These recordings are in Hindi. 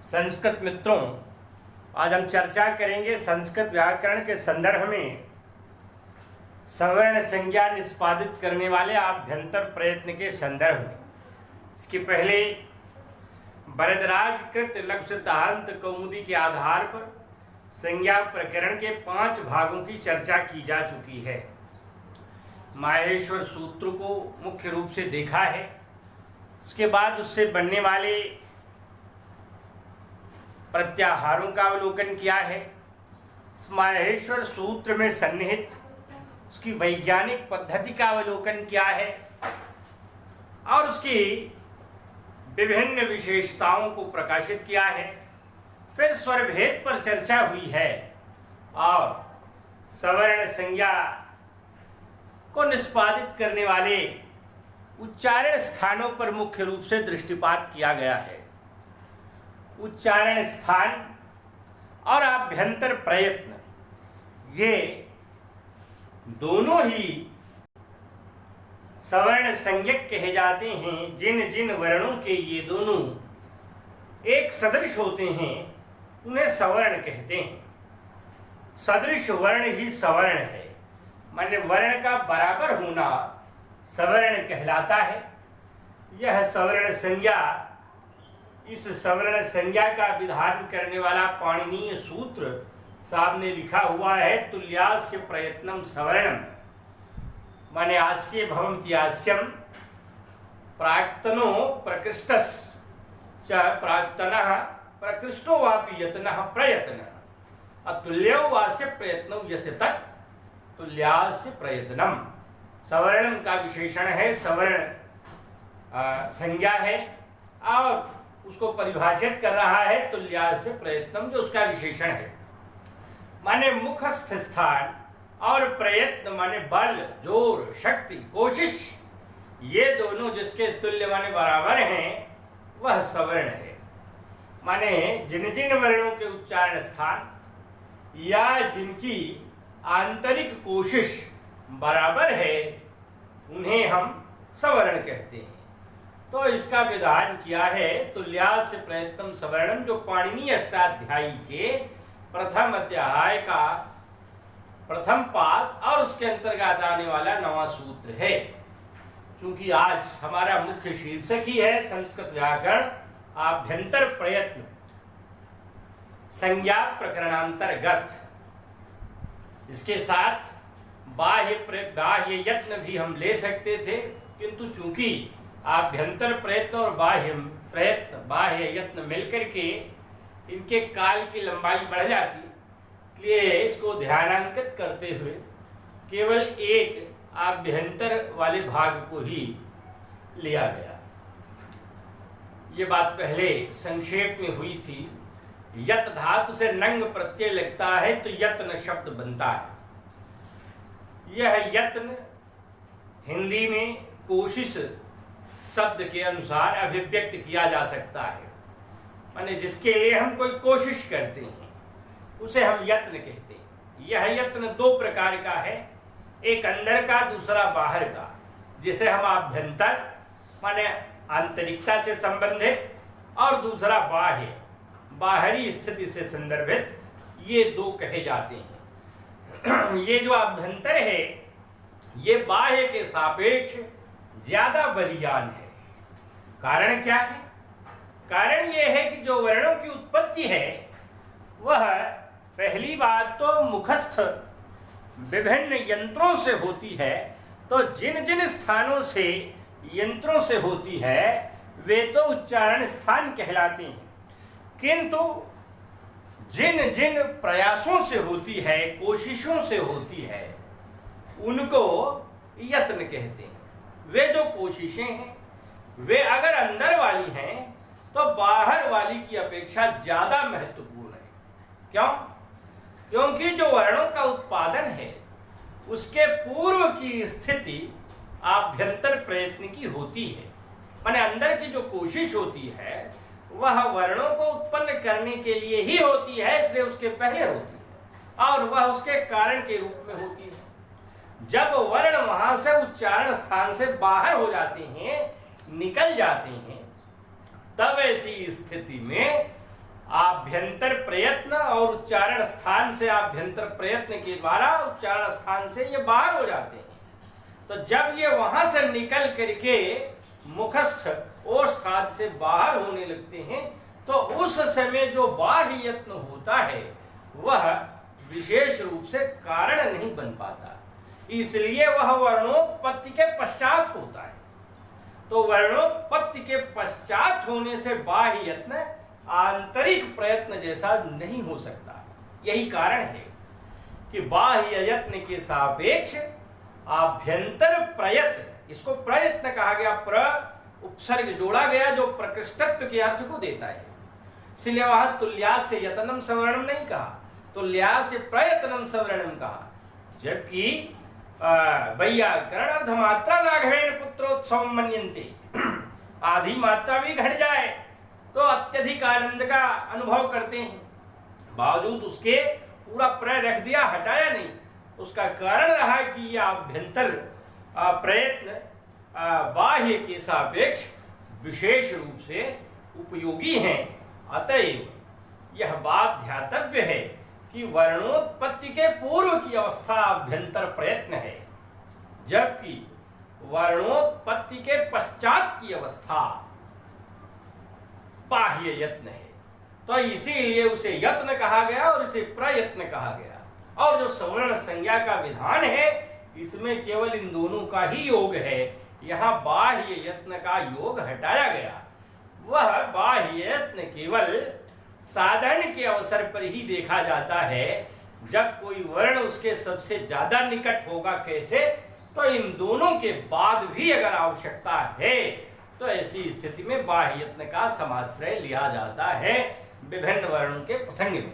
संस्कृत मित्रों, आज हम चर्चा करेंगे संस्कृत व्याकरण के संदर्भ में सवर्ण संज्ञा निष्पादित करने वाले आभ्यंतर प्रयत्न के संदर्भ में। इसके पहले वरदराज कृत लघु सिद्धांत कौमुदी के आधार पर संज्ञा प्रकरण के 5 भागों की चर्चा की जा चुकी है। माहेश्वर सूत्र को मुख्य रूप से देखा है, उसके बाद उससे बनने वाले प्रत्याहारों का अवलोकन किया है। माहेश्वर सूत्र में सन्निहित उसकी वैज्ञानिक पद्धति का अवलोकन किया है और उसकी विभिन्न विशेषताओं को प्रकाशित किया है। फिर स्वर भेद पर चर्चा हुई है और सवर्ण संज्ञा को निष्पादित करने वाले उच्चारण स्थानों पर मुख्य रूप से दृष्टिपात किया गया है। उच्चारण स्थान और आभ्यंतर प्रयत्न, ये दोनों ही सवर्ण संज्ञक कहे जाते हैं। जिन जिन वर्णों के ये दोनों एक सदृश होते हैं उन्हें सवर्ण कहते हैं। सदृश वर्ण ही सवर्ण है, माने वर्ण का बराबर होना सवर्ण कहलाता है। यह सवर्ण संज्ञा, इस सवर्ण संज्ञा का विधान करने वाला पाणिनीय सूत्र सामने लिखा हुआ है, तुल्यास्य प्रयत्नम सवर्णम, माने आस्य भवन्ति आस्यम प्राक्तनो प्रकृष्टस् च प्राक्तनः प्रकृष्टो वापि यत्नः प्रयत्नः अतुल्यो वास्य प्रयत्नो यस्य तत् तुल्यास्य प्रयत्नम। सवर्णम का विशेषण है, सवर्ण संज्ञा है और उसको परिभाषित कर रहा है तुल्यास्य प्रयत्नम, जो उसका विशेषण है। माने मुखस्थ स्थान और प्रयत्न माने बल, जोर, शक्ति, कोशिश, ये दोनों जिसके तुल्य माने बराबर हैं वह सवर्ण है। माने जिन जिन वर्णों के उच्चारण स्थान या जिनकी आंतरिक कोशिश बराबर है उन्हें हम सवर्ण कहते हैं। तो इसका विधान किया है तुल्यास्य प्रयत्नम सवर्णम, जो पाणिनीय अष्टाध्यायी के प्रथम अध्याय का प्रथम पाद और उसके अंतर्गत आने वाला 9वां सूत्र है। क्योंकि आज हमारा मुख्य शीर्षक ही है संस्कृत व्याकरण आभ्यंतर प्रयत्न संज्ञा प्रकरणांतर्गत। इसके साथ बाह्य यत्न भी हम ले सकते थे, किंतु चूंकि आभ्यंतर प्रयत्न और बाह्य यत्न मिलकर के इनके काल की लंबाई बढ़ जाती, इसलिए इसको ध्यानांकित करते हुए केवल एक आभ्यंतर वाले भाग को ही लिया गया। ये बात पहले संक्षेप में हुई थी। यत धातु से नंग प्रत्यय लगता है तो यत्न शब्द बनता है। यह यत्न हिंदी में कोशिश शब्द के अनुसार अभिव्यक्त किया जा सकता है। माने जिसके लिए हम कोई कोशिश करते हैं उसे हम यत्न कहते हैं। यह यत्न 2 प्रकार का है, एक अंदर का, दूसरा बाहर का। जिसे हम आभ्यंतर माने आंतरिकता से संबंधित और दूसरा बाह्य, बाहरी स्थिति से संदर्भित, ये 2 कहे जाते हैं। ये जो आभ्यंतर है ये बाह्य के सापेक्ष ज्यादा बलियान है। कारण क्या है? कारण यह है कि जो वर्णों की उत्पत्ति है वह पहली बात तो मुखस्थ विभिन्न यंत्रों से होती है। तो जिन जिन स्थानों से यंत्रों से होती है वे तो उच्चारण स्थान कहलाते हैं, किंतु जिन जिन प्रयासों से होती है, कोशिशों से होती है, उनको यत्न कहते हैं। वे जो कोशिशें हैं वे अगर अंदर वाली हैं तो बाहर वाली की अपेक्षा ज्यादा महत्वपूर्ण है। क्यों? क्योंकि जो वर्णों का उत्पादन है उसके पूर्व की स्थिति आभ्यंतर प्रयत्न की होती है। माने अंदर की जो कोशिश होती है वह वर्णों को उत्पन्न करने के लिए ही होती है, इसलिए उसके पहले होती है और वह उसके कारण के रूप में होती है। जब वर्ण वहां से उच्चारण स्थान से बाहर हो जाते हैं, निकल जाते हैं, तब ऐसी स्थिति में आभ्यंतर प्रयत्न और उच्चारण स्थान से, आभ्यंतर प्रयत्न के द्वारा उच्चारण स्थान से ये बाहर हो जाते हैं। तो जब ये वहां से निकल करके मुखस्थ ओष्ठ आदि से बाहर होने लगते हैं तो उस समय जो बाह्य यत्न होता है वह विशेष रूप से कारण नहीं बन पाता, इसलिए वह वर्णोत्पत्ति के पश्चात होता है। तो वर्णोत्पत्ति के पश्चात होने से बाह्य यत्न आंतरिक प्रयत्न जैसा नहीं हो सकता। यही कारण है कि बाह्य यत्न के सापेक्ष आभ्यंतर प्रयत्न, इसको प्रयत्न कहा गया, प्र उपसर्ग जोड़ा गया जो प्रकृष्टत्व के अर्थ को देता है, इसलिए वहां तुल्यास से यतनम सवर्णम नहीं कहा, तुल्यास से प्रयत्नम सवर्णम कहा। जबकि वैयाकरण अर्धमात्रा लाघवेन पुत्रोत्सव मन्यन्ते, आधी मात्रा भी घट जाए तो अत्यधिक आनंद का अनुभव करते हैं, बावजूद उसके पूरा प्रय रख दिया, हटाया नहीं। उसका कारण रहा कि यह आभ्यंतर प्रयत्न बाह्य के सापेक्ष विशेष रूप से उपयोगी हैं। अतएव यह बात ध्यातव्य है कि वर्णोत्पत्ति के पूर्व की अवस्था आभ्यंतर प्रयत्न है, जबकि वर्णोत्पत्ति के पश्चात की अवस्था बाह्य यत्न है। तो इसीलिए उसे यत्न कहा गया और इसे प्रयत्न कहा गया। और जो सवर्ण संज्ञा का विधान है इसमें केवल इन दोनों का ही योग है, यहाँ बाह्य यत्न का योग हटाया गया। वह बाह्य यत्न केवल साधन के अवसर पर ही देखा जाता है, जब कोई वर्ण उसके सबसे ज्यादा निकट होगा। कैसे? तो इन दोनों के बाद भी अगर आवश्यकता है तो ऐसी स्थिति में बाह्य यत्न का समाश्रय लिया जाता है विभिन्न वर्णों के प्रसंग में।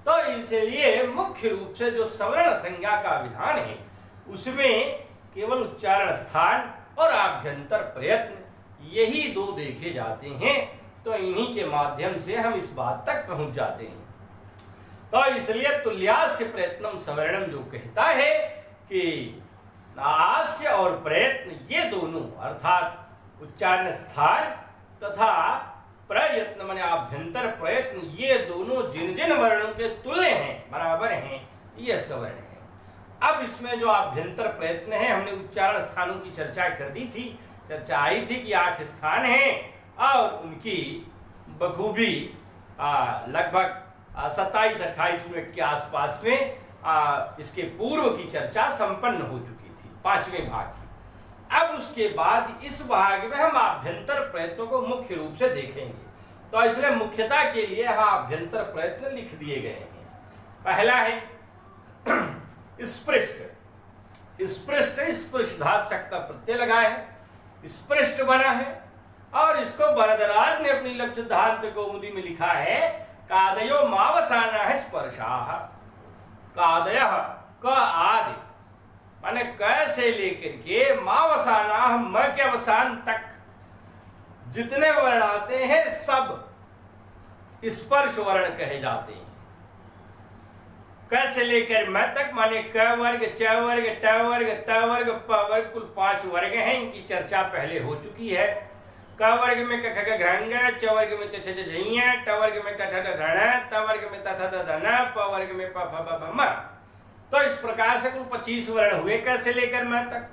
तो इसलिए मुख्य रूप से जो सवर्ण संज्ञा का विधान है उसमें केवल उच्चारण स्थान और आभ्यंतर प्रयत्न यही दो देखे जाते हैं। तो इन्हीं के माध्यम से हम इस बात तक पहुंच जाते हैं। तो इसलिए तुल्यास्य प्रयत्नम सवर्णम जो कहता है कि आस्य और प्रयत्न ये दोनों अर्थात उच्चारण स्थान तथा प्रयत्न माने आभ्यंतर प्रयत्न, ये दोनों जिन जिन वर्णों के तुल्य हैं, बराबर हैं, ये सवर्ण है। अब इसमें जो आभ्यंतर प्रयत्न है, हमने उच्चारण स्थानों की चर्चा कर दी थी। चर्चा आई थी कि 8 स्थान हैं और उनकी बखूबी लगभग 27-28 मिनट के आसपास में इसके पूर्व की चर्चा संपन्न हो चुकी थी 5वें भाग की। अब उसके बाद इस भाग में हम आभ्यंतर प्रयत्नों को मुख्य रूप से देखेंगे। तो इसलिए मुख्यता के लिए यहाँ आभ्यंतर प्रयत्न लिख दिए गए हैं। पहला है स्पृष्ट। स्पृष्ट स्पृशधात शक्ता प्रत्यय लगा है, स्पृष्ट बना है और इसको वरदराज ने अपनी लक्ष्य सिद्धांत कौमुदी में लिखा है कादयो मावसाना है स्पर्शाः। कादय क आदि माने क से लेकर के मावसाना म के अवसान तक जितने वर्ण आते हैं सब स्पर्श वर्ण कहे जाते हैं। क से लेकर म तक माने क वर्ग, च वर्ग, ट वर्ग, त वर्ग, प वर्ग, कुल 5 वर्ग हैं। इनकी चर्चा पहले हो चुकी है। क वर्ग में क ख ग घ, च वर्ग में च छ ज झ, ट वर्ग में ट ठ ड ढ, त वर्ग में त थ द ध न, प वर्ग में प फ ब भ म। तो इस प्रकार से कुल 25 वर्ण हुए क से लेकर म तक।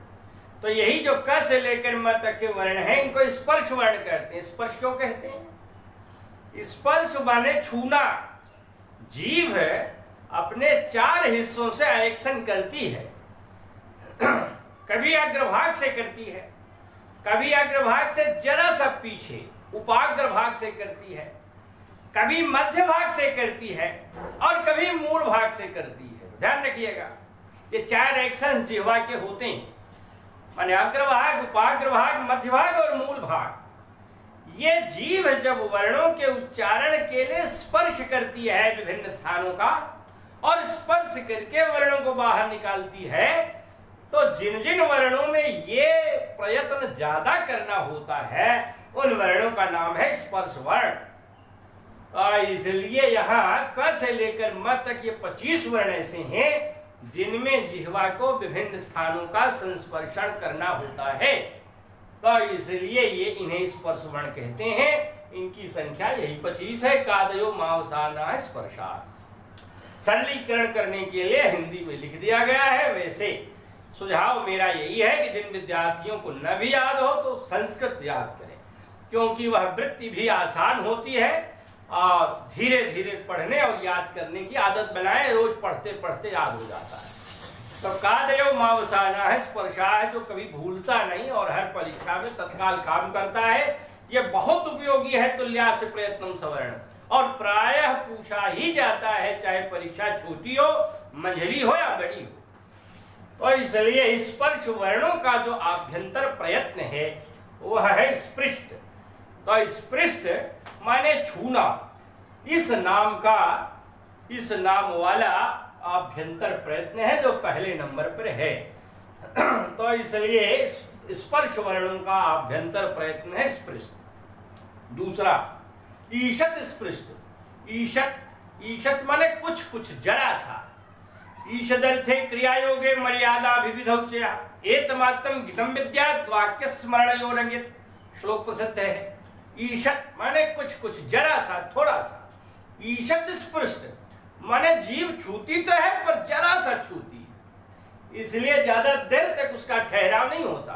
तो यही जो क से लेकर म तक के वर्ण हैं इनको स्पर्श वर्ण कहते हैं। स्पर्श क्यों कहते हैं? स्पर्श माने छूना। जीभ अपने 4 हिस्सों से एक्शन करती है। कभी अग्रभाग से करती है, कभी अग्रभाग से जरा सा पीछे उपाग्र भाग से करती है, कभी मध्य भाग से करती है और कभी मूल भाग से करती है। ध्यान रखिएगा, ये 4 एक्शन जिह्वा के होते हैं, माने अग्रभाग, उपाग्रभाग, मध्य भाग और मूल भाग। ये जीभ जब वर्णों के उच्चारण के लिए स्पर्श करती है विभिन्न स्थानों का और स्पर्श करके वर्णों को बाहर निकालती है, तो जिन जिन वर्णों में ये प्रयत्न ज्यादा करना होता है उन वर्णों का नाम है स्पर्श वर्ण। इसलिए यहाँ क से लेकर म तक ये 25 वर्ण ऐसे हैं जिनमें जिह्वा को विभिन्न स्थानों का संस्पर्शन करना होता है। तो इसलिए ये इन्हें स्पर्श वर्ण कहते हैं। इनकी संख्या यही 25 है। कादयो मावसाना स्पर्शा। सरलीकरण करने के लिए हिंदी में लिख दिया गया है। वैसे सुझाव मेरा यही है कि जिन विद्यार्थियों को न भी याद हो तो संस्कृत याद करें, क्योंकि वह वृत्ति भी आसान होती है और धीरे धीरे पढ़ने और याद करने की आदत बनाए। रोज पढ़ते पढ़ते याद हो जाता है। तो कादयो मावसाना है स्पर्शा है, जो कभी भूलता नहीं और हर परीक्षा में तत्काल काम करता है। यह बहुत उपयोगी है तुल्यास्य प्रयत्नम सवर्ण, और प्रायः पूछा ही जाता है, चाहे परीक्षा छोटी हो, मंझली हो या बड़ी हो। तो इसलिए स्पर्श वर्णों का जो आभ्यंतर प्रयत्न है वह है स्पृष्ट। तो स्पृष्ट माने छूना। इस नाम वाला आभ्यंतर प्रयत्न है जो पहले नंबर पर है। तो इसलिए स्पर्श वर्णों का आभ्यंतर प्रयत्न है स्पृष्ट। दूसरा ईशत स्पृष्ट। ईशत माने कुछ कुछ, जरा सा। ईशदर्थे क्रियायोगे मर्यादा विविधौ च एतमात्रं गितं विद्यात् वाक्य स्मरणयोरंगित। श्लोक प्रसिद्ध है। ईशत माने कुछ कुछ, जरा सा, थोड़ा सा। ईशत स्पृष्ट माने जीव छूती तो है पर जरा सा छूती है, इसलिए ज्यादा देर तक उसका ठहराव नहीं होता।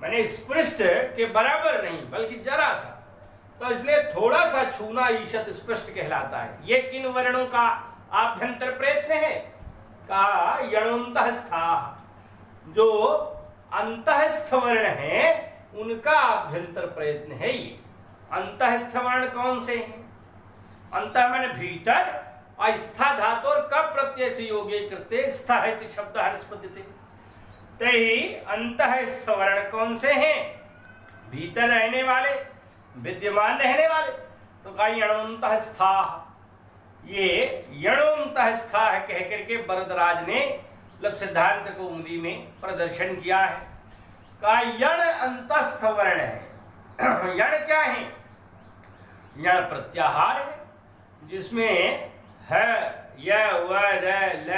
माने स्पृष्ट के बराबर नहीं बल्कि जरा सा, तो इसलिए थोड़ा सा छूना ईशत स्पृष्ट कहलाता है। ये किन वर्णों का आभ्यंतर प्रयत्न है? कहा यणोन्तःस्था। जो अंतःस्थ वर्ण है उनका आभ्यंतर प्रयत्न है ये। अंतःस्थ वर्ण कौन से हैं? अंतः माने भीतर, और स्था धातु और कब प्रत्यय से योगे कृते स्था इति शब्दः निष्पद्यते। तैहि अंतःस्थ वर्ण कौन से हैं? भीतर रहने वाले, विद्यमान रहने वाले। तो कहा यणोन्तःस्था। ये यणोन्तःस्था कह करके वरदराज ने लक्ष्य सिद्धांत कौमुदी में प्रदर्शन किया है। का यण अंतस्थ वर्ण है। यण क्या है? यण प्रत्याहार है, जिसमें ह, य, व, र, ल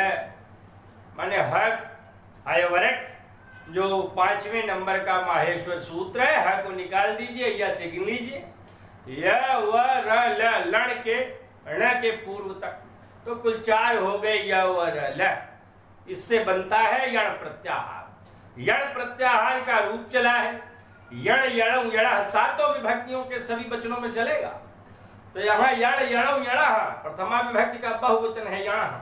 माने ह अयवरक, जो 5वें नंबर का माहेश्वर सूत्र है। ह को निकाल दीजिए या से गिन लीजिए। य, व, र, ल, लण के ण के पूर्व तक, तो कुल 4 हो गए य, व, र, ल। इससे बनता है यण प्रत्याहार। यण प्रत्याहार का रूप चला है यण यणौ यणः, सातों विभक्तियों के सभी वचनों में चलेगा। तो यहाँ यण यणौ यणः प्रथमा विभक्ति का बहुवचन है यणः,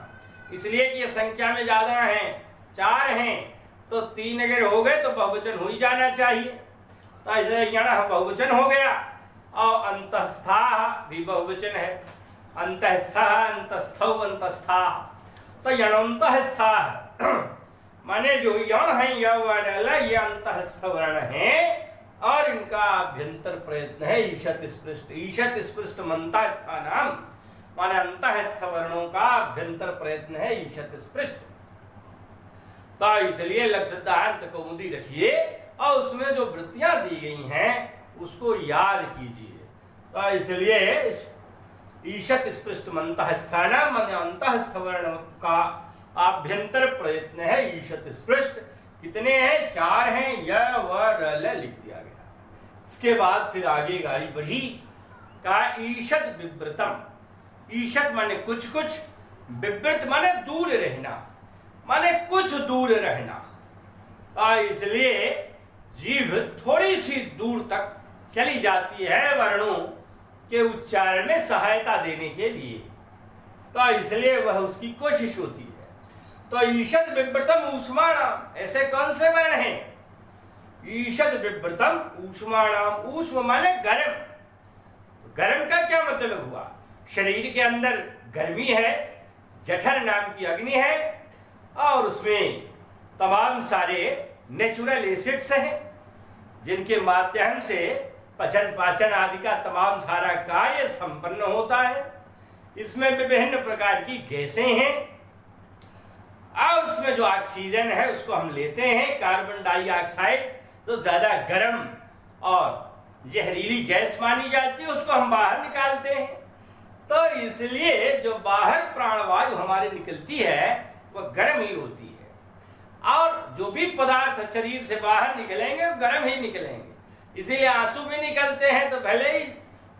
इसलिए कि ये संख्या में ज्यादा हैं, 4 हैं, तो 3 अगर हो गए तो बहुवचन हो ही जाना चाहिए। तो ऐसे यणः बहुवचन हो गया, और अंतःस्थाः भी बहुवचन है। अंतःस्थः, अंतस्थौ, अंतस्थाः। तो यणोन्तःस्थाः माने जो यण है य, व, र, ल, ये अंतःस्थ वर्ण है और इनका आभ्यंतर प्रयत्न है ईशत स्पृष्ट। ईशत स्पृष्ट मंतास्थानाम माने अंतःस्थ वर्णों का आभ्यंतर प्रयत्न है ईशत स्पृष्ट। तो इसलिए लक्ष्य सिद्धांत कौमुदी रखिए और उसमें जो वृत्तियां दी गई हैं उसको याद कीजिए। तो इसलिए ईशत स्पृष्ट मंतःस्थानाम माने अंतःस्थ वर्ण का आभ्यंतर प्रयत्न है ईशत स्पृष्ट। कितने हैं? 4 हैं। य, व, र, ल लिख दिया गया। इसके बाद फिर आगे गाड़ी बढ़ी। कहा ईशत विवृतम। ईशत माने कुछ कुछ, विवृत माने दूर रहना, माने कुछ दूर रहना। इसलिए जीभ थोड़ी सी दूर तक चली जाती है वर्णों के उच्चारण में सहायता देने के लिए, तो इसलिए वह उसकी कोशिश होती है। तो ईशद विवृतम ऊष्माणाम, ऐसे कौन से वर्ण हैं? ईशद विवृतम ऊष्माणाम। ऊष्म माने गर्म। गर्म का क्या मतलब हुआ? शरीर के अंदर गर्मी है, जठर नाम की अग्नि है और उसमें तमाम सारे नेचुरल एसिड्स हैं जिनके माध्यम से पचन पाचन आदि का तमाम सारा कार्य संपन्न होता है। इसमें विभिन्न प्रकार की गैसें हैं और उसमें जो ऑक्सीजन है उसको हम लेते हैं, कार्बन डाइऑक्साइड, तो ज्यादा गर्म और जहरीली गैस मानी जाती है, उसको हम बाहर निकालते हैं। तो इसलिए जो बाहर प्राणवायु हमारी निकलती है वह गर्म ही होती है और जो भी पदार्थ शरीर से बाहर निकलेंगे वो गर्म ही निकलेंगे। इसीलिए आंसू भी निकलते हैं तो भले ही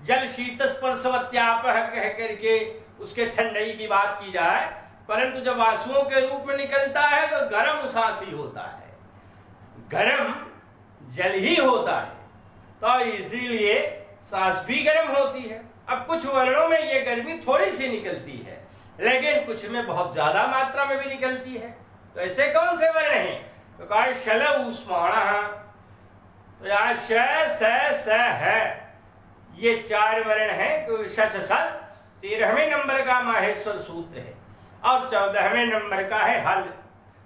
जल शीत स्पर्शवत्याप कह करके उसके ठंडई की बात की जाए, परंतु जब आंसुओं के रूप में निकलता है तो गर्म सांस ही होता है, गर्म जल ही होता है, तो इसीलिए सांस भी गर्म होती है। अब कुछ वर्णों में ये गर्मी थोड़ी सी निकलती है, लेकिन कुछ में बहुत ज्यादा मात्रा में भी निकलती है। तो ऐसे कौन से वर्ण हैं? तो कहा शल ऊष्माणः, तो यहाँ श स है, ये 4 वर्ण हैं। तो श 13वें नंबर का माहेश्वर सूत्र है और 14वें नंबर का है हल।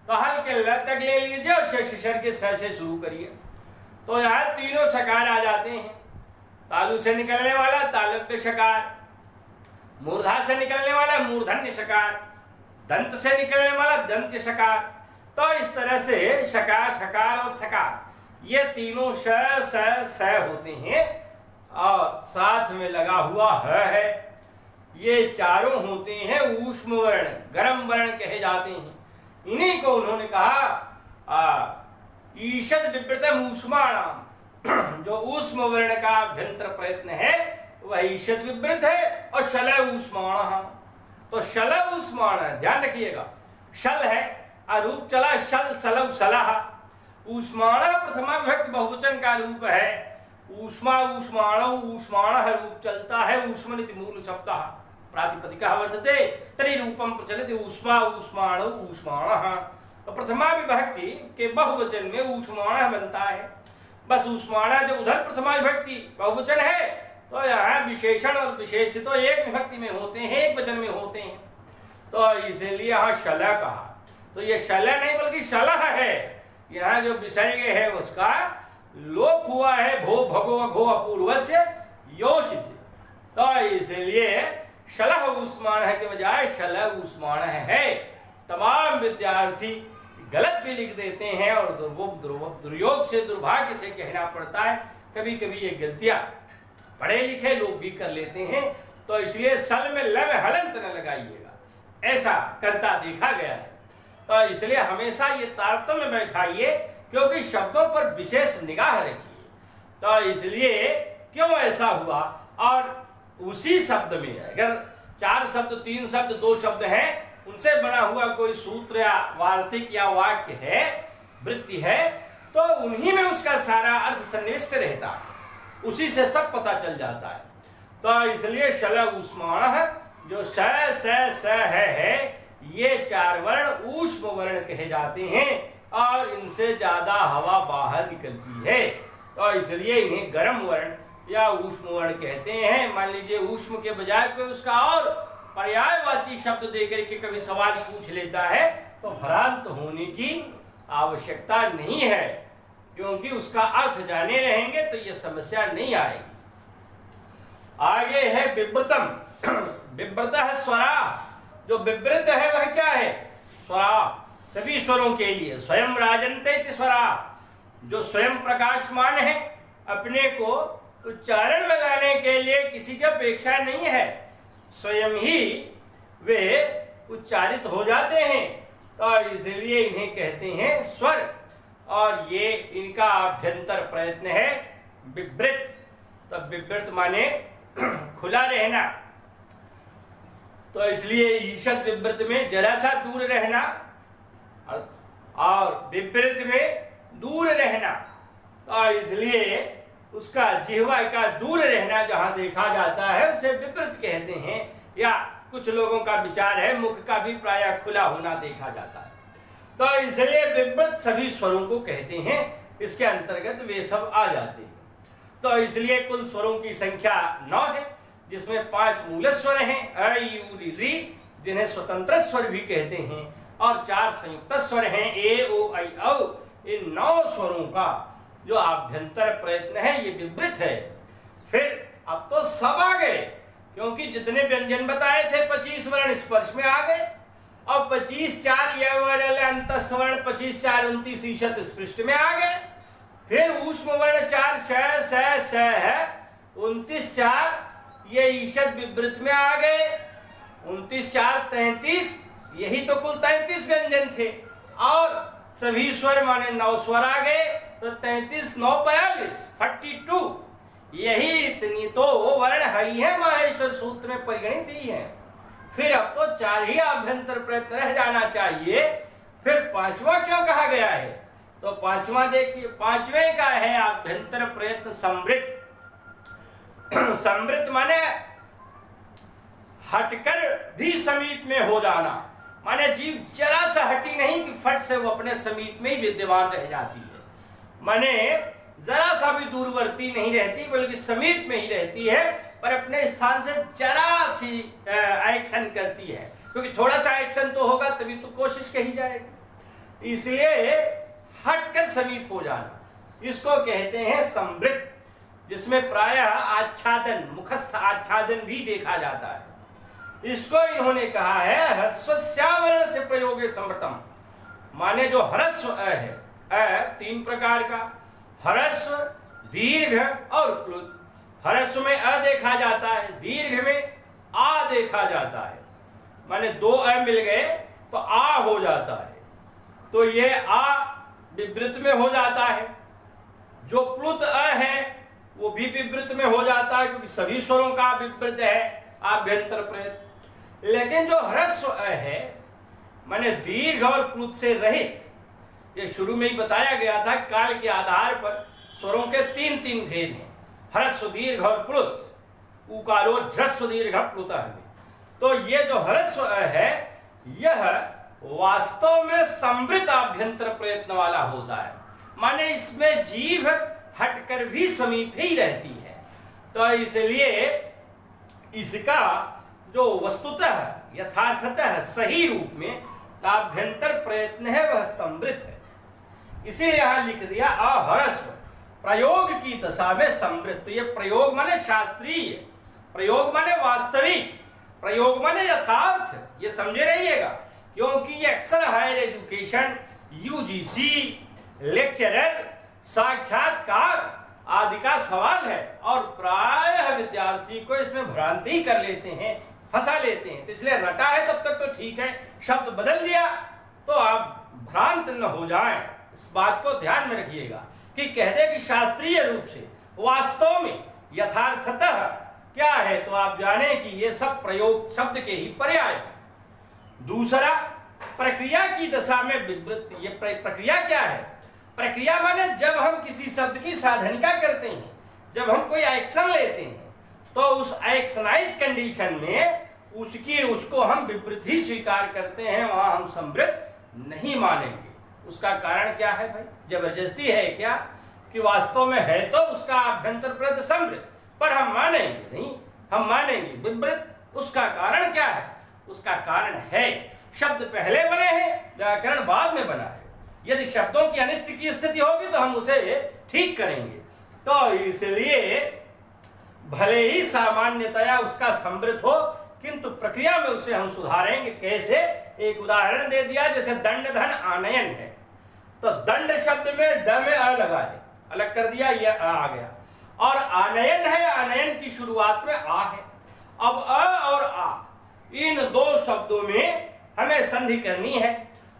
तो हल के ल तक ले लीजिए और शशर के स से शुरू करिए। तो यहाँ तीनों शकार आ जाते हैं। तालु से निकलने वाला तालव्य शकार, मूर्धा से निकलने वाला मूर्धन्य शकार, दंत से निकलने वाला दंत्य शकार। तो इस तरह से शकार, शकार और सकार ये तीनों स होते हैं और साथ में लगा हुआ है। ये चारों होते हैं ऊष्म वर्ण, गर्म वर्ण कहे जाते हैं। इन्हीं को उन्होंने कहा ईषद विवृतम ऊष्माणाम, जो ऊष्म वर्ण का अभ्यंतर प्रयत्न है वह ईषद विवृत है। और शल ऊष्माण, तो शल ऊष्माण ध्यान रखिएगा, शल है रूप चला शल सलव सलह, ऊष्माण प्रथमा विभक्ति बहुवचन का रूप है। ऊष्मा ऊष्माण ऊष्माण रूप चलता है, ऊष्मनिति मूल शब्द प्रातिपदिकः वर्तते तर्हि रूपम प्रचलति ऊष्मा ऊष्माण ऊष्माणः। तो प्रथमा विभक्ति के बहुवचन में ऊष्माणः बनता है। बस ऊष्माणः जब उधर प्रथमा विभक्ति बहुवचन है तो यहाँ विशेषण और विशेष तो एक विभक्ति में होते हैं, एक वचन में होते हैं, तो इसीलिए यहाँ शल कहा। तो ये शल नहीं बल्कि शलह है। यहाँ जो विसर्ग है उसका लोप हुआ है भो भगो घो अपूर्वस्य योश से, तो इसलिए शलह ऊष्माण के बजाय शल ऊष्माण है। तमाम विद्यार्थी गलत भी लिख देते हैं और दुर्योग से दुर्भाग्य से कहना पड़ता है। कभी कभी ये गलतियां पढ़े लिखे लोग भी कर लेते हैं, तो इसलिए सल में ल में हलंत न लगाइएगा, ऐसा करता देखा गया है। तो इसलिए हमेशा ये तारतम्य बैठाइए, क्योंकि शब्दों पर विशेष निगाह रखिए। तो इसलिए क्यों ऐसा हुआ, और उसी शब्द में अगर 4 शब्द 3 शब्द 2 शब्द हैं, उनसे बना हुआ कोई सूत्र या वार्तिक या वाक्य है, वृत्ति है, तो उन्हीं में उसका सारा अर्थ सन्निविष्ट रहता है, उसी से सब पता चल जाता है। तो इसलिए शल ऊष्माण जो स है, ये 4 वर्ण ऊष्म वर्ण कहे जाते हैं और इनसे ज्यादा हवा बाहर निकलती है, तो इसलिए इन्हें गर्म वर्ण या ऊष्म वर्ण कहते हैं। मान लीजिए ऊष्म के बजाय कोई उसका और पर्यायवाची शब्द देकर के कभी सवाल पूछ लेता है तो भ्रांत होने की आवश्यकता नहीं है, क्योंकि उसका अर्थ जाने रहेंगे तो ये समस्या नहीं आएगी। आगे है विव्रतम। विव्रत है स्वरा, जो विवृत है वह क्या है? स्वरा, सभी स्वरों के लिए। स्वयं राजन्ते स्वरा, जो स्वयं प्रकाशमान है, अपने को उच्चारण में लाने के लिए किसी की अपेक्षा नहीं है, स्वयं ही वे उच्चारित हो जाते हैं, तो इसलिए इन्हें कहते हैं स्वर। और ये इनका अभ्यंतर प्रयत्न है विवृत। तो विवृत माने खुला रहना, तो इसलिए ईषद विवृत में जरा सा दूर रहना और विवृत में दूर रहना, तो इसलिए उसका जिह्वा का दूर रहना जहां देखा जाता है उसे विवृत कहते हैं। या कुछ लोगों का विचार है मुख का भी प्रायः खुला होना देखा जाता है, तो इसलिए विवृत सभी स्वरों को कहते हैं, इसके अंतर्गत वे सब आ जाते हैं। तो इसलिए कुल स्वरों की संख्या 9 है, जिसमें 5 मूल स्वर हैं अ ई उ री, जिन्हें स्वतंत्र स्वर भी कहते हैं, और 4 संयुक्त स्वर हैं ए ओ ऐ औ। इन 9 स्वरों का जो आभ्यंतर प्रयत्न है ये विवृत है। फिर अब तो सब आ गए, क्योंकि जितने व्यंजन बताए थे 25 वर्ण स्पर्श में आ गए, और 25 4 अंतस्वर्ण 25 4 29 ईषत स्पृष्ट में आ गए। फिर ऊष्म वर्ण 4 श है, 29 4 ये ईषद विवृत में आ गए, 29 4 33, यही तो कुल 33 व्यंजन थे, और सभी स्वर माने 9 स्वर आ गए, तो 33 9 42 42, यही इतनी तो वो वर्ण है ही है, माहेश्वर सूत्र में परिगणित ही है। फिर अब तो 4 ही आभ्यंतर प्रयत्न रह जाना चाहिए, फिर 5वां क्यों कहा गया है? तो 5वां देखिए, 5वें का है आभ्यंतर प्रयत्न समृत। समृत माने हटकर भी समीप में हो जाना, माने जीव जरा सा हटी नहीं कि फट से वो अपने समीप में ही विद्यमान रह जाती है, माने जरा सा भी दूरवर्ती नहीं रहती बल्कि समीप में ही रहती है, पर अपने स्थान से जरा सी एक्शन करती है, क्योंकि थोड़ा सा एक्शन तो होगा तभी तो कोशिश कही जाएगी, इसलिए हटकर समीप हो जाना, इसको कहते हैं समृत, जिसमें प्रायः आच्छादन, मुखस्थ आच्छादन भी देखा जाता है। इसको इन्होंने कहा है ह्रस्वस्यावरण से प्रयोगे समृतम, माने जो ह्रस्व है, 3 प्रकार का, ह्रस्व, दीर्घ और प्लुत। ह्रस्व में अ देखा जाता है, दीर्घ में आ देखा जाता है, माने 2 अ मिल गए तो आ हो जाता है, तो ये आ विवृत में हो जाता है। जो प्लुत अ है वो भी विवृत में हो जाता है, क्योंकि सभी स्वरों का विवृत है आभ्यंतर प्रयत्न। लेकिन जो ह्रस्व अ है माने दीर्घ और प्लुत से रहित, ये शुरू में ही बताया गया था, काल के आधार पर स्वरों के 3 भेद हैं, ह्रस्व, दीर्घ और प्लुत, उकारो ह्रस्व दीर्घ प्लुत में। तो ये जो ह्रस्व है यह वास्तव में समृत आभ्यंतर प्रयत्न वाला होता है, माने इसमें जीव हटकर भी समीप ही रहती है। तो इसलिए इसका जो वस्तुतः यथार्थतः सही रूप में आभ्यंतर प्रयत्न है वह समृत है, इसीलिए यहां लिख दिया अह्रस्व प्रयोग की दशा में समृत। तो ये प्रयोग माने शास्त्रीय, प्रयोग माने वास्तविक, प्रयोग माने यथार्थ, ये समझे रहिएगा, क्योंकि ये अक्सर हायर एजुकेशन, यूजीसी, लेक्चरर, साक्षात्कार आदि का सवाल है, और प्रायः विद्यार्थी को इसमें भ्रांति कर लेते हैं, फंसा लेते हैं। तो इसलिए रटा है तब तक तो ठीक है, शब्द बदल दिया तो आप भ्रांत न हो जाएं, इस बात को ध्यान में रखिएगा कि कह दे कि शास्त्रीय रूप से वास्तव में यथार्थतः क्या है, तो आप जाने कि ये सब प्रयोग शब्द के ही पर्याय हैं। दूसरा, प्रक्रिया की दशा में विवृत। ये प्रक्रिया क्या है? प्रक्रिया माने जब हम किसी शब्द की साधनिका करते हैं, जब हम कोई एक्शन लेते हैं, तो उस एक्शनाइज कंडीशन में उसको हम विवृत ही स्वीकार करते हैं, वहां हम समृत नहीं मानेंगे। उसका कारण क्या है भाई? जबरदस्ती है क्या कि वास्तव में है तो उसका आभ्यंतर प्रयत्न समृत, पर हम मानेंगे नहीं, हम मानेंगे विवृत। उसका कारण क्या है? उसका कारण है शब्द पहले बने हैं, व्याकरण बाद में बना है। यदि शब्दों की अनिष्ट की स्थिति होगी तो हम उसे ठीक करेंगे। तो इसलिए भले ही सामान्यतया उसका समृत हो, किंतु प्रक्रिया में उसे हम सुधारेंगे। कैसे? एक उदाहरण दे दिया, जैसे दंड धन आनयन है, तो दंड शब्द में ड में अ लगा है, अलग कर दिया, यह आ गया। और आनयन है, आनयन की शुरुआत में आ है। अब अ और आ, इन 2 शब्दों में हमें संधि करनी है।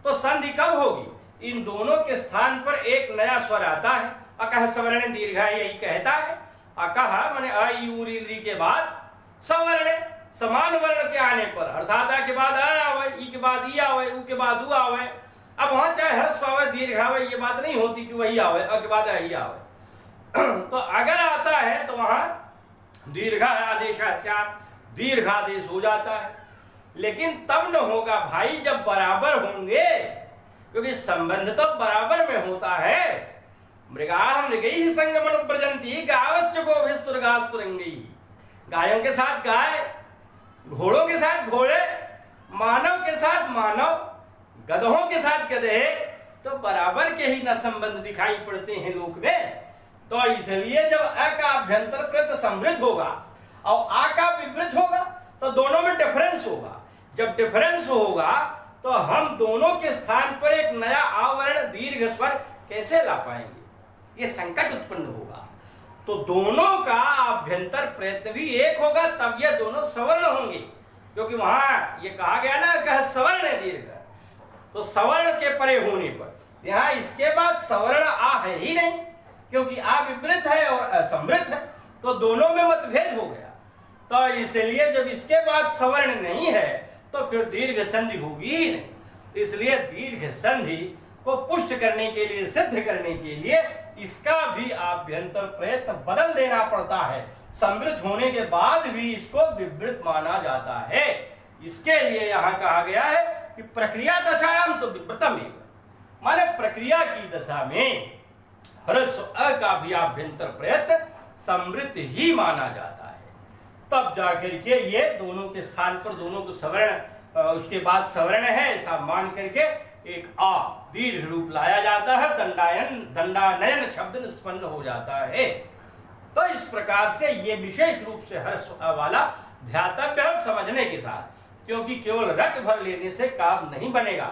तो संधि कब होगी? इन दोनों के स्थान पर एक नया स्वर आता है। अकह सवर्ण दीर्घा, यही कहता है। अकह माने अ ई उ री के बाद सवर्ण, समान वर्ण के आने पर, अर्थात आ के बाद अ आवे, ई के बाद ई आवे, उ के बाद उ आवे। अब वहां चाहे ह्रस्व आवे, दीर्घ आवे, ये बात नहीं होती कि वही आवे, अ के बाद ही आवे। तो अगर आता है तो वहां दीर्घ आदेश, दीर्घादेश हो जाता है। लेकिन तब न होगा भाई जब बराबर होंगे, क्योंकि संबंध तो बराबर में होता है। मृगाः मृगैः संगमन प्रजंती गावश्च गोभिस्तुर्गास्तुरंगैः, गायों के साथ गाय, घोड़ों के साथ घोड़े, मानव के साथ मानव, गधों के साथ गधे, तो बराबर के ही न संबंध दिखाई पड़ते हैं लोक में। तो इसलिए जब अ का अभ्यंतर प्रयत्न समृत होगा और आ का विवृत होगा तो दोनों में डिफरेंस होगा। जब डिफरेंस होगा तो हम दोनों के स्थान पर एक नया आवरण दीर्घ स्वर कैसे ला पाएंगे? ये संकट उत्पन्न होगा। तो दोनों का आभ्यंतर प्रयत्न भी एक होगा, तब ये दोनों सवर्ण होंगे, क्योंकि वहां ये कहा गया ना कह सवर्ण दीर्घ, तो सवर्ण के परे होने पर यहाँ इसके बाद सवर्ण आ है ही नहीं, क्योंकि आ विवृत है और असमृत है। तो दोनों में मतभेद हो गया। तो इसलिए जब इसके बाद सवर्ण नहीं है तो फिर दीर्घ संधि होगी ही नहीं। इसलिए दीर्घ संधि को पुष्ट करने के लिए, सिद्ध करने के लिए इसका भी आभ्यंतर प्रयत्न बदल देना पड़ता है। समृद्ध होने के बाद भी इसको विवृत माना जाता है। इसके लिए यहाँ कहा गया है कि प्रक्रिया दशायाम तो विवृतम एव, माने प्रक्रिया की दशा में ह्रस्व अ का भी आभ्यंतर प्रयत्न समृद्ध ही माना जाता है। तब जाकर के ये दोनों के स्थान पर दोनों को सवर्ण, उसके बाद सवर्ण है ऐसा मान करके एक आ दीर्घ रूप लाया जाता है, दंडानयन शब्द निष्पन्न हो जाता है। तो इस प्रकार से ये विशेष रूप से ह्रस्व अ वाला ध्यातव्य है समझने के साथ, क्योंकि केवल रट भर लेने से काम नहीं बनेगा।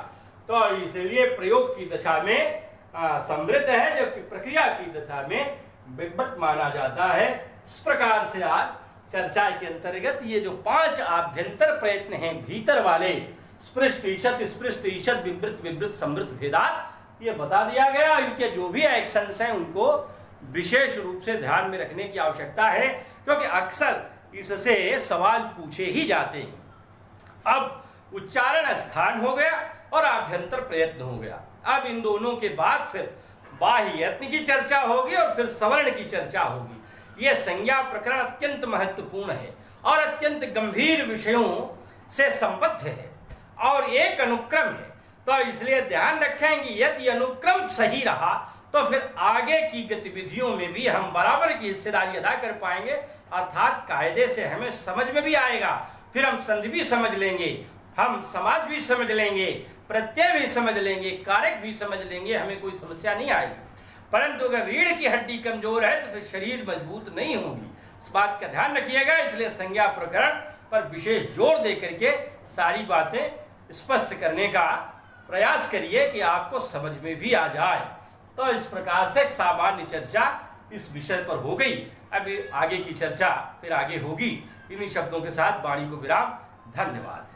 तो इसलिए प्रयोग की दशा में समृद्ध है, जबकि प्रक्रिया की दशा में विवृत माना जाता है। इस प्रकार से आज चर्चा के अंतर्गत ये जो 5 आभ्यंतर प्रयत्न हैं भीतर वाले, स्पृष्ट ईशत, स्पृष्ट ईशत, विवृत विवृत समृद्ध भेदात, ये बता दिया गया। इनके जो भी एक्शंस हैं उनको विशेष रूप से ध्यान में रखने की आवश्यकता है, क्योंकि अक्सर इससे सवाल पूछे ही जाते हैं। अब उच्चारण स्थान हो गया और आभ्यंतर प्रयत्न हो गया। अब इन दोनों के बाद फिर बाह्य यत्न की चर्चा होगी और फिर सवर्ण की चर्चा होगी। यह संज्ञा प्रकरण अत्यंत महत्वपूर्ण है और अत्यंत गंभीर विषयों से संबद्ध है और एक अनुक्रम है। तो इसलिए ध्यान रखें कि यदि अनुक्रम सही रहा तो फिर आगे की गतिविधियों में भी हम बराबर की हिस्सेदारी अदा कर पाएंगे, अर्थात कायदे से हमें समझ में भी आएगा। फिर हम संधि भी समझ लेंगे, हम समास भी समझ लेंगे, प्रत्यय भी समझ लेंगे, कारक भी समझ लेंगे, हमें कोई समस्या नहीं आएगी। परंतु अगर रीढ़ की हड्डी कमजोर है तो फिर शरीर मजबूत नहीं होगी। इस बात का ध्यान रखिएगा। इसलिए संज्ञा प्रकरण पर विशेष जोर दे करके सारी बातें स्पष्ट करने का प्रयास करिए कि आपको समझ में भी आ जाए। तो इस प्रकार से एक सामान्य चर्चा इस विषय पर हो गई। अभी आगे की चर्चा फिर आगे होगी। इन्हीं शब्दों के साथ वाणी को विराम। धन्यवाद।